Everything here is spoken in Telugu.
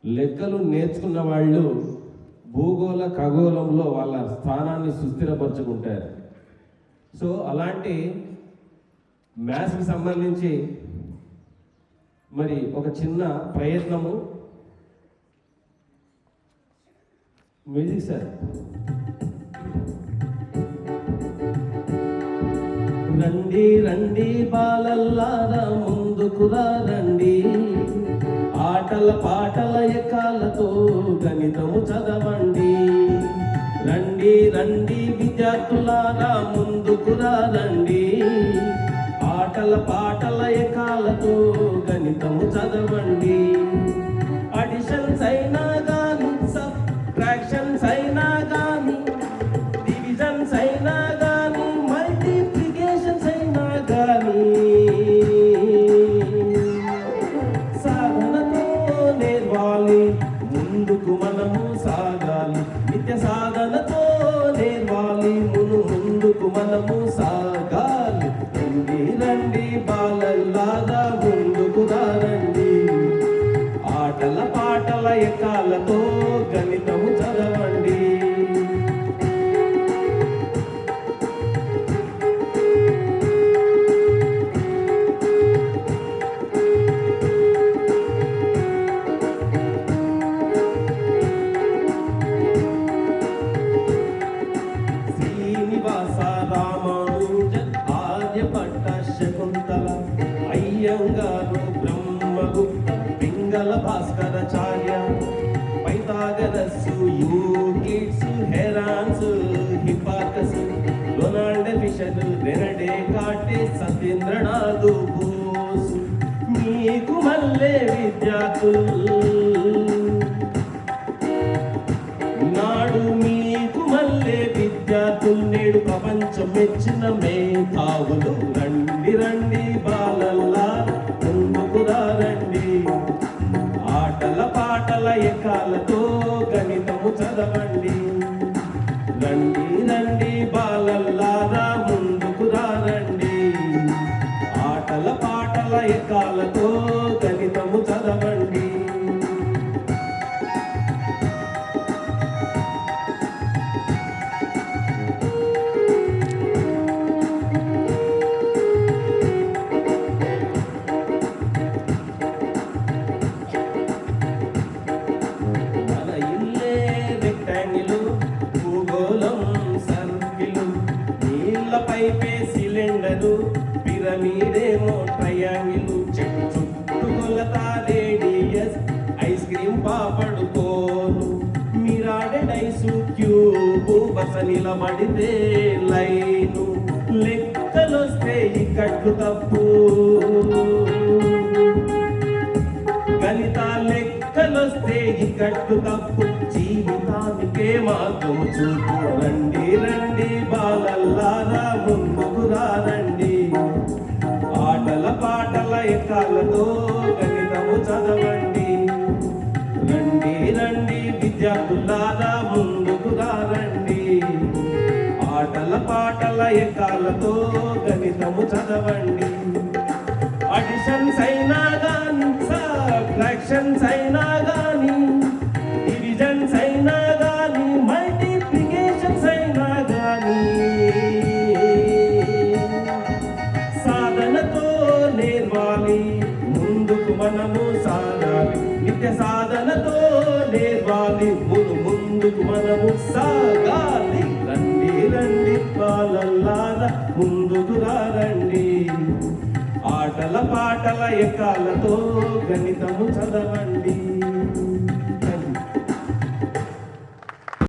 లెక్కలు నేర్చుకున్న వాళ్ళు భూగోళ ఖగోళంలో వాళ్ళ స్థానాన్ని సుస్థిరపరచుకుంటారు. సో అలాంటి మ్యాథ్స్కి సంబంధించి మరి ఒక చిన్న ప్రయత్నము. Music sir. రండి రండి బాలల్లారా ముందుకురా రండి, ఆటల పాటల ఎకాలతో గణితము చదవండి. రండి రండి విద్యార్థులారా ముందుకురా రండి, ఆటల పాటల ఎకాలతో గణితము చదవండి. అడిషన్స్ అయినా గాని, సబ్ట్రాక్షన్స్ అయినా గాని, డివిజన్స్ అయినా గాని, మల్టిప్లికేషన్స్ అయినా గాని, సాధనతో నేర్వాలి ముందుకు మనము సాగాలి. నిత్య సాధనతో నేర్వాలి ముందుకు మనము సాగాలి. రండి రండి బాలల్లారా ముందుకు రండి, ఆటల పాటల ఎకాలతో గణితము చదవండి. శ్రీనివాస రామానుజన్, ఆర్యభట్ట, శకుంతల, అయ్యంగారు, Brahmagupta, Pingala Bhaskaracharya, Pythagoras, Euclids, Herons, Hipparchus, Donald Fisher, Rene Descartes, Satyendranath Bose. మీకు మళ్ళే విద్యార్థులు నాడు, మీకు మళ్ళే విద్యార్థులు నేడు ప్రపంచం మెచ్చిన మేధావులు. రండి రండి బాలల్లారా ముందుకు రండి, ఆటల పాటల ఎకాలతో గణితము చదవండి. రండి రండి బాలల్లారా ముందుకు రండి, ఆటల పాటల ఎకాలతో గణితము చదవండి. పైపే సిలిండరు, పిరమిడేమో ట్రయాంగిల్, చుట్టుకొలత రేడియస్, ఐస్ క్రీమ్ పాపడు కోను, మిరాడే డైసు క్యూబు, బస నిలబడితే లైను, లెక్కలొస్తే ఇక్కట్లు తప్పు, గణిత లెక్కలొస్తే ఇక్కట్లు తప్పు, జీవితానికే మార్గం చూపు. రండి రండి బాలల్లారా ముందుకు రండి, ఆటల పాటల ఎకాలతో గణితము చదవండి. రండి రండి విద్యార్థులారా ముందుకు రండి, ఆటల పాటల ఎకాలతో గణితము చదవండి. అడిషన్స్ అయినా గాని, సబ్ట్రాక్షన్స్ అయినా గాని, డివిజన్స్ అయినా గాని, మల్టిప్లికేషన్స్ అయినా గాని, సాధనతో నేర్వాలి ముందుకు మనము సాగాలి. నిత్య సాధనతో నేర్వాలి ముందుకు మనము సాగాలి. రండి రండి బాలల్లారా ముందుకు రండి, ఆటల పాటల ఎకాలతో గణితము చదవండి.